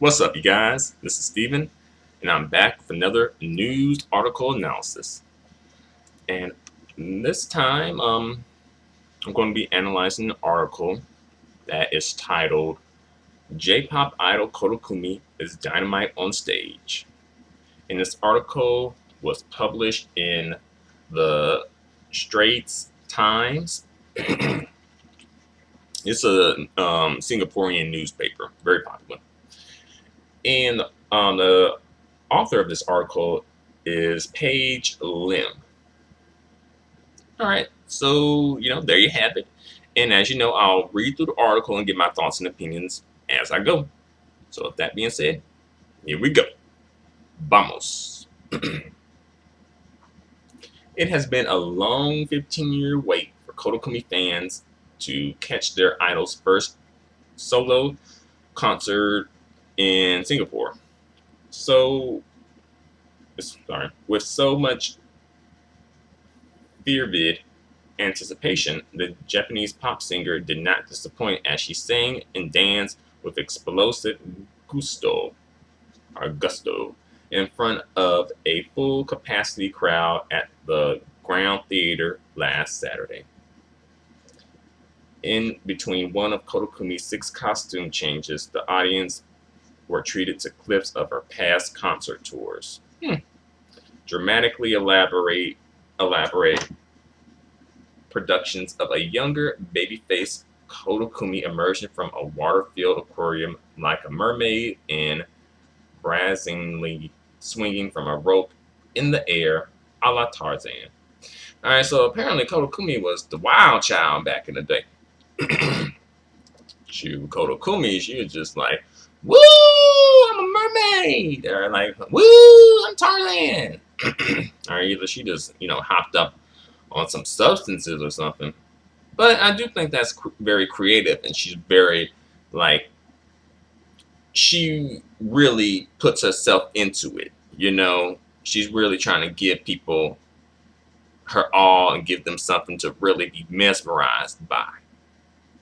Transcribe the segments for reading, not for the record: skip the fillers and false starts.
What's up, you guys? This is Steven, and I'm back with another news article analysis. And this time, I'm going to be analyzing an article that is titled J-pop idol Koda Kumi is dynamite on stage. And this article was published in the Straits Times. It's a Singaporean newspaper, very popular. And the author of this article is Paige Lim. All right, so there you have it. And as you know, I'll read through the article and give my thoughts and opinions as I go. So with that being said, here we go. Vamos. It has been a long 15-year wait for Koda Kumi fans to catch their idol's first solo concert in Singapore. With so much fervid anticipation, the Japanese pop singer did not disappoint as she sang and danced with explosive gusto in front of a full capacity crowd at the Ground Theater last Saturday. In between one of Koda Kumi's 6 costume changes, the audience were treated to clips of her past concert tours. Dramatically elaborate productions of a younger baby-faced Koda Kumi emerging from a water-filled aquarium like a mermaid and brazenly swinging from a rope in the air a la Tarzan. Alright, so apparently Koda Kumi was the wild child back in the day. Koda Kumi, she was just like, woo, I'm a mermaid! Or like, woo, I'm Tarzan! Or either she just, hopped up on some substances or something. But I do think that's very creative, and she's very, she really puts herself into it, She's really trying to give people her all and give them something to really be mesmerized by.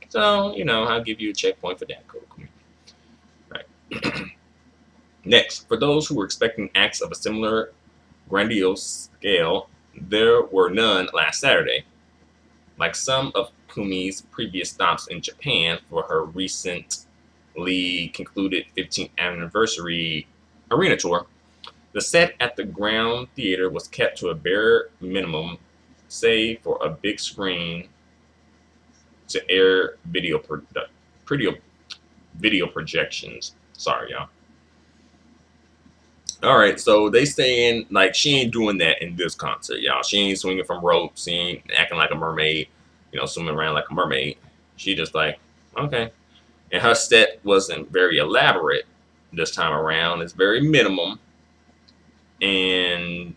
So, I'll give you a checkpoint for that, Koda Kumi. Right. Next, for those who were expecting acts of a similar grandiose scale, there were none last Saturday. Like some of Kumi's previous stops in Japan for her recently concluded 15th anniversary arena tour, the set at the Ground Theater was kept to a bare minimum, save for a big screen to air video projections. Sorry, y'all. All right, so they saying she ain't doing that in this concert, y'all. She ain't swinging from ropes. She ain't acting like a mermaid, swimming around like a mermaid. She just okay. And her set wasn't very elaborate this time around. It's very minimum. And,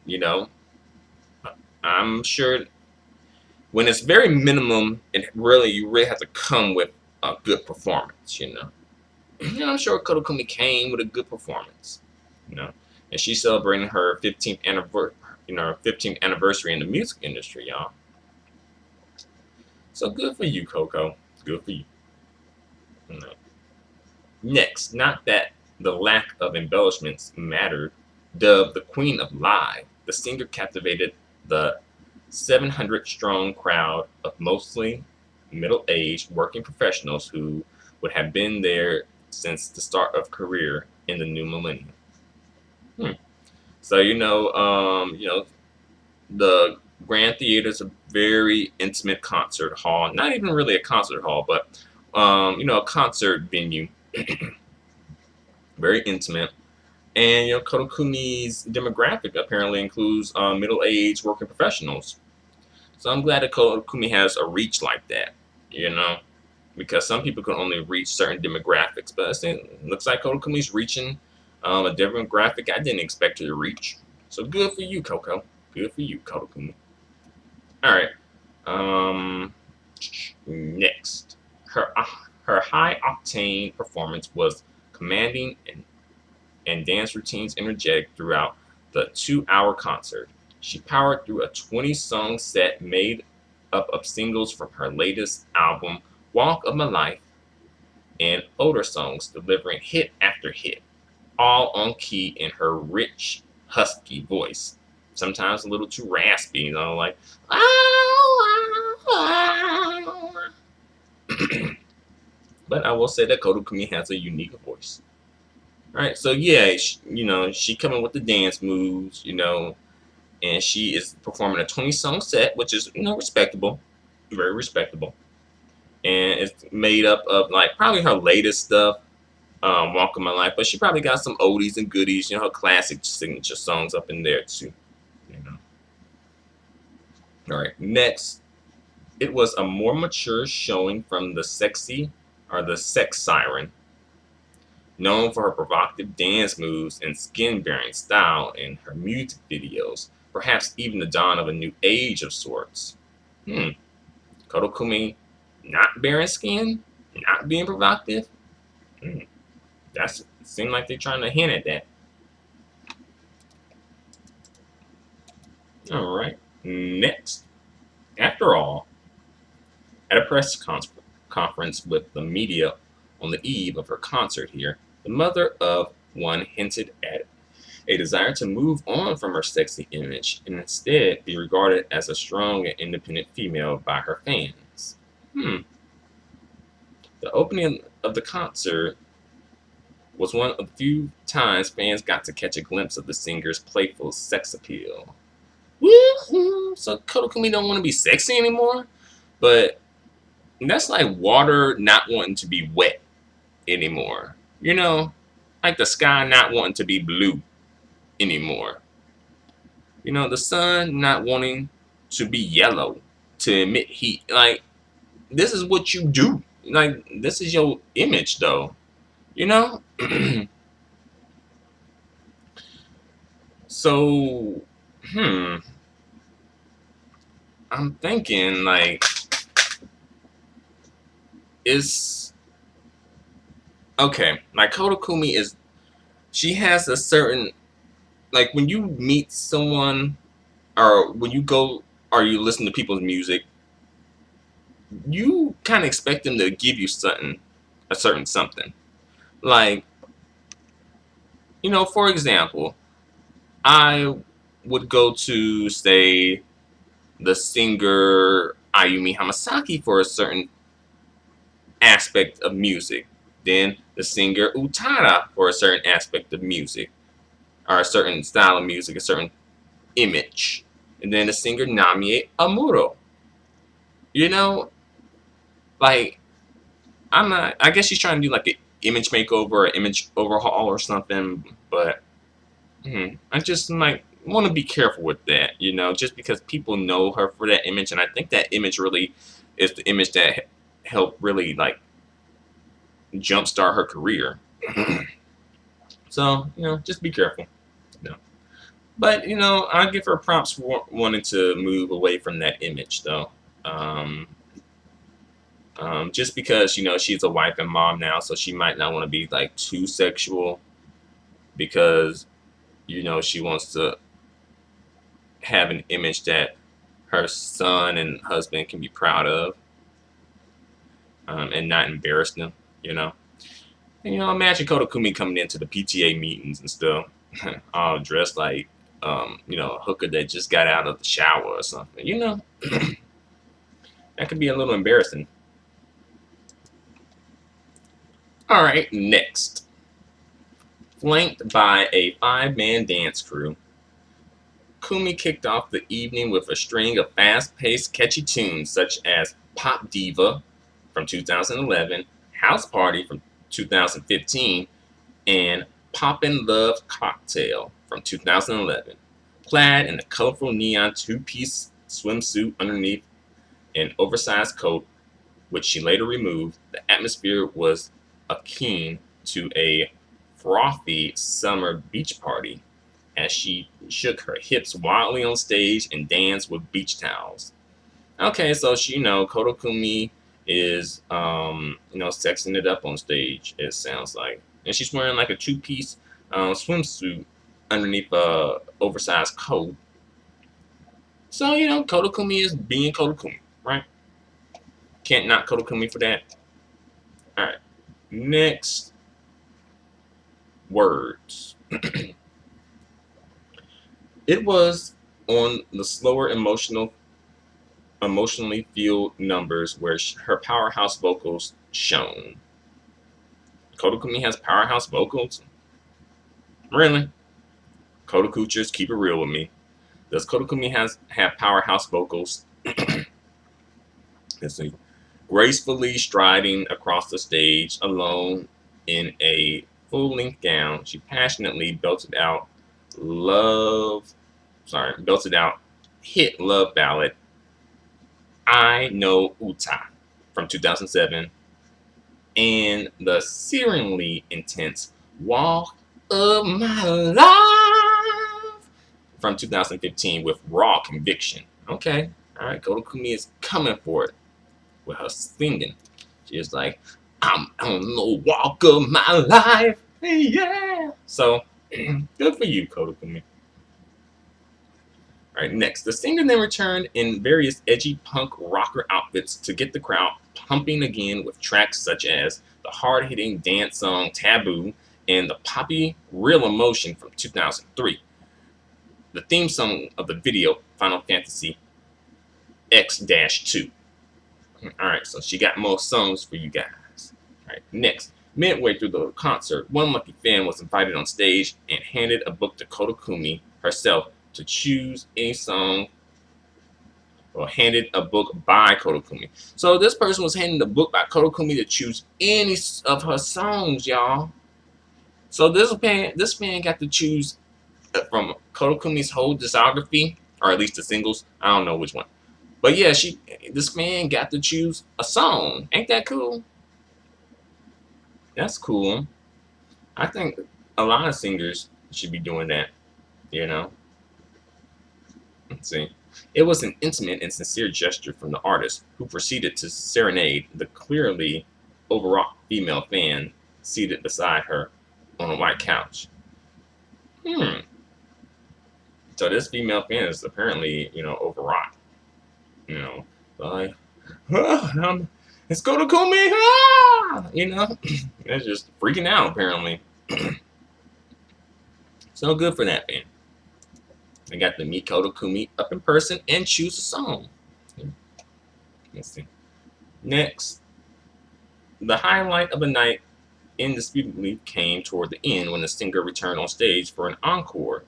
I'm sure when it's very minimum, you really have to come with a good performance, And I'm sure Koda Kumi came with a good performance, And she's celebrating her 15th anniversary in the music industry, y'all. So good for you, Coco. Good for you. Next, not that the lack of embellishments mattered, dubbed the Queen of Live, the singer captivated the 700-strong crowd of mostly middle-aged working professionals who would have been there since the start of career in the new millennium. So the Grand Theater is a very intimate concert hall. Not even really a concert hall, but a concert venue. Very intimate. And Koda Kumi's demographic apparently includes middle-aged working professionals. So I'm glad that Koda Kumi has a reach like that, because some people can only reach certain demographics. But it looks like Koda Kumi's reaching a demographic I didn't expect her to reach. So good for you, Coco. Good for you, Koda Kumi. All right. Next, her high-octane performance was commanding and dance routines energetic throughout the 2-hour concert. She powered through a 20-song set made up of singles from her latest album, Walk of My Life, and older songs, delivering hit after hit. all on key in her rich, husky voice. Sometimes a little too raspy, like, but I will say that Koda Kumi has a unique voice. All right, so yeah, she coming with the dance moves, and she is performing a 20-song set, which is, respectable, very respectable. And it's made up of like probably her latest stuff, Walk of My Life, but she probably got some oldies and goodies, her classic signature songs up in there too. You know. All right, next, it was a more mature showing from the sex siren, known for her provocative dance moves and skin-bearing style in her music videos, perhaps even the dawn of a new age of sorts. Hmm, Koda Kumi not bearing skin, not being provocative. Hmm. That's seemed like they're trying to hint at that. All right. Next, after all, at a conference with the media on the eve of her concert here, the mother of one hinted at a desire to move on from her sexy image and instead be regarded as a strong and independent female by her fans. Hmm. The opening of the concert was one of the few times fans got to catch a glimpse of the singer's playful sex appeal. Woohoo! So Koda Kumi don't want to be sexy anymore, but that's like water not wanting to be wet anymore. Like the sky not wanting to be blue anymore. The sun not wanting to be yellow to emit heat. Like this is what you do. Like this is your image, though. You know. So, hmm. I'm thinking like is okay. Like Koda Kumi is, she has a certain, like when you meet someone or when you go or you listen to people's music, you kind of expect them to give you something, a certain something. Like, for example, I would go to, say, the singer Ayumi Hamasaki for a certain aspect of music, then the singer Utada for a certain aspect of music, or a certain style of music, a certain image, and then the singer Namie Amuro. You know, like I'm not. I guess she's trying to do like an image makeover, or image overhaul, or something. But I just might want to be careful with that. Just because people know her for that image, and I think that image really is the image that helped really like jumpstart her career. So just be careful. But I give her props for wanting to move away from that image, though. Um, just because she's a wife and mom now, so she might not want to be like too sexual because she wants to have an image that her son and husband can be proud of, and not embarrass them. You know, and, imagine Koda Kumi coming into the PTA meetings and stuff, all dressed like a hooker that just got out of the shower or something. That could be a little embarrassing. All right, next. Flanked by a 5-man dance crew, Kumi kicked off the evening with a string of fast-paced, catchy tunes such as Pop Diva from 2011, House Party from 2015, and Poppin' Love Cocktail from 2011. Clad in a colorful neon two-piece swimsuit underneath an oversized coat, which she later removed, the atmosphere was akin to a frothy summer beach party as she shook her hips wildly on stage and danced with beach towels. Okay, so Koda Kumi is, sexing it up on stage, it sounds like. And she's wearing like a two-piece swimsuit underneath a oversized coat. So, Koda Kumi is being Koda Kumi, right? Can't knock Koda Kumi for that. All right. Next, words. It was on the slower emotionally fueled numbers where her powerhouse vocals shone. Koda Kumi has powerhouse vocals? Really? Koda Kuchers, keep it real with me. Does Koda Kumi have powerhouse vocals? Let's see. Gracefully striding across the stage alone in a full-length gown, she passionately belted out hit love ballad I Know Uta from 2007 and the searingly intense Walk of My Life from 2015 with raw conviction. Okay, all right, Koda Kumi is coming for it with her singing. She's like, I'm on the walk of my life. Hey, yeah. So, good for you, Koda Kumi. All right, next. The singer then returned in various edgy punk rocker outfits to get the crowd pumping again with tracks such as the hard-hitting dance song Taboo and the poppy Real Emotion from 2003. The theme song of the video, Final Fantasy X-2. Alright, so she got more songs for you guys. Alright, next. Midway through the concert, one lucky fan was invited on stage and handed a book to Koda Kumi herself to choose any song, or handed a book by Koda Kumi. So this person was handed a book by Koda Kumi to choose any of her songs, y'all. So this fan got to choose from Koda Kumi's whole discography, or at least the singles. I don't know which one. But yeah, this man got to choose a song. Ain't that cool? That's cool. I think a lot of singers should be doing that, you know? Let's see. It was an intimate and sincere gesture from the artist, who proceeded to serenade the clearly overwrought female fan seated beside her on a white couch. So this female fan is apparently, overwrought. Like, it's Koda Kumi, it's just freaking out apparently. So good for that band. I got to meet Koda Kumi up in person and choose a song. Let's see. Next, the highlight of the night indisputably came toward the end when the singer returned on stage for an encore.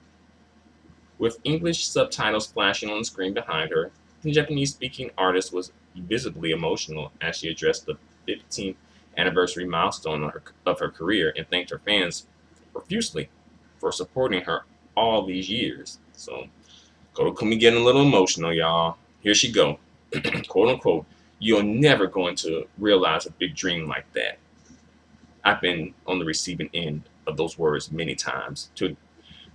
With English subtitles flashing on the screen behind her, the Japanese-speaking artist was visibly emotional as she addressed the 15th anniversary milestone of her career and thanked her fans profusely for supporting her all these years. So, Koda Kumi getting a little emotional, y'all. Here she go. Quote unquote, you're never going to realize a big dream like that. I've been on the receiving end of those words many times, to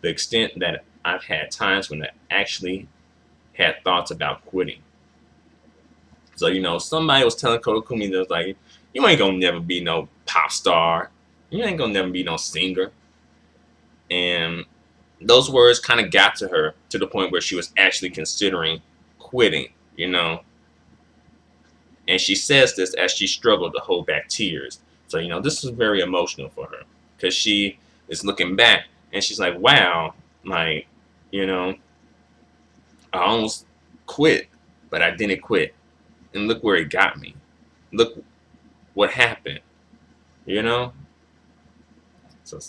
the extent that I've had times when I actually had thoughts about quitting. So, somebody was telling Koda Kumi that was like, you ain't gonna never be no pop star. You ain't gonna never be no singer. And those words kind of got to her to the point where she was actually considering quitting. And she says this as she struggled to hold back tears. So, this is very emotional for her because she is looking back and she's like, wow, like, I almost quit, but I didn't quit. And look where it got me. Look what happened, you know? So,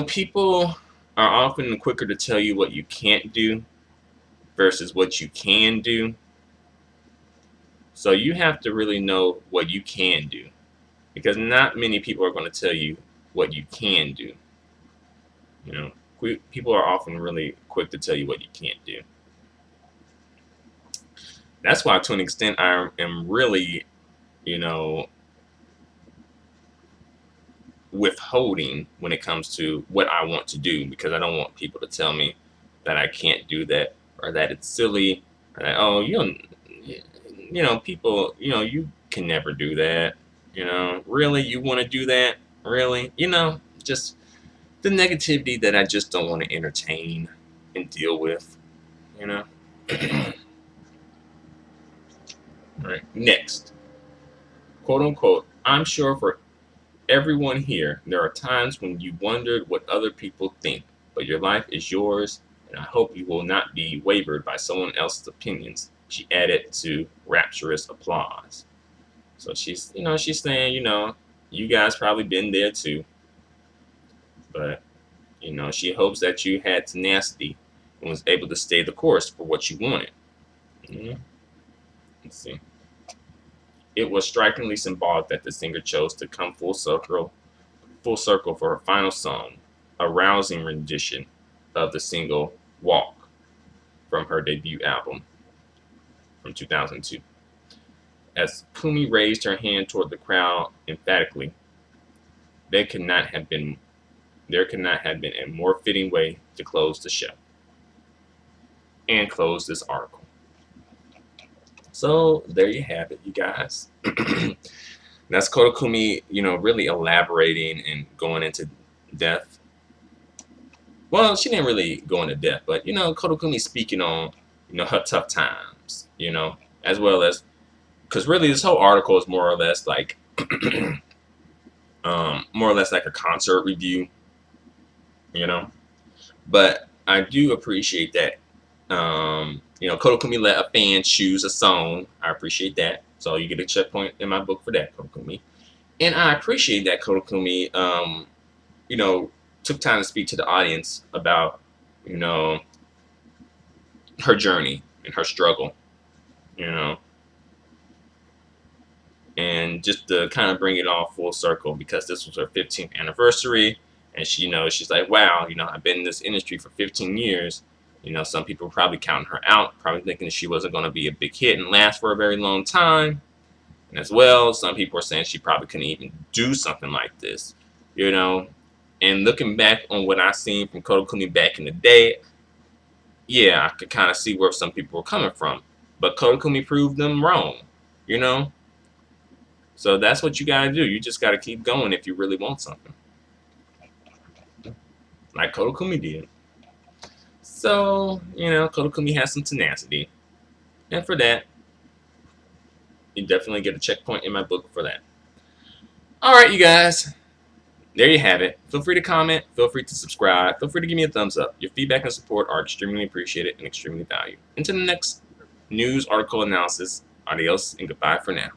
people are often quicker to tell you what you can't do versus what you can do. So you have to really know what you can do, because not many people are going to tell you what you can do. People are often really quick to tell you what you can't do. That's why, to an extent, I am really, you know, withholding when it comes to what I want to do, because I don't want people to tell me that I can't do that, or that it's silly, or that, oh, people, you can never do that. Really, you want to do that? Really? Just the negativity that I just don't want to entertain and deal with, you know? All right, next. Quote unquote, I'm sure for Everyone here, there are times when you wondered what other people think, but your life is yours, and I hope you will not be wavered by someone else's opinions, she added to rapturous applause. So she's saying, you guys probably been there too, but she hopes that you had tenacity and was able to stay the course for what you wanted. Mhm. Let's see. It was strikingly symbolic that the singer chose to come full circle for her final song, a rousing rendition of the single "Walk" from her debut album from 2002. As Kumi raised her hand toward the crowd emphatically, there could not have been a more fitting way to close the show and close this article. So there you have it, you guys. That's Koda Kumi, really elaborating and going into depth. Well, she didn't really go into depth, but Koda Kumi speaking on, her tough times, as well as, because really this whole article is more or less like, more or less like a concert review, you know. But I do appreciate that. Koda Kumi let a fan choose a song. I appreciate that. So you get a checkpoint in my book for that, Koda Kumi. And I appreciate that Koda Kumi, took time to speak to the audience about, her journey and her struggle, you know, and just to kind of bring it all full circle because this was her 15th anniversary, and she's like, wow, I've been in this industry for 15 years. Some people were probably counting her out, probably thinking that she wasn't going to be a big hit and last for a very long time. And as well, some people are saying she probably couldn't even do something like this, And looking back on what I've seen from Koda Kumi back in the day, yeah, I could kind of see where some people were coming from. But Koda Kumi proved them wrong, you know? So that's what you gotta do. You just gotta keep going if you really want something. Like Koda Kumi did. So, Koda Kumi has some tenacity. And for that, you definitely get a checkpoint in my book for that. Alright, you guys. There you have it. Feel free to comment. Feel free to subscribe. Feel free to give me a thumbs up. Your feedback and support are extremely appreciated and extremely valued. Until the next news article analysis, adios and goodbye for now.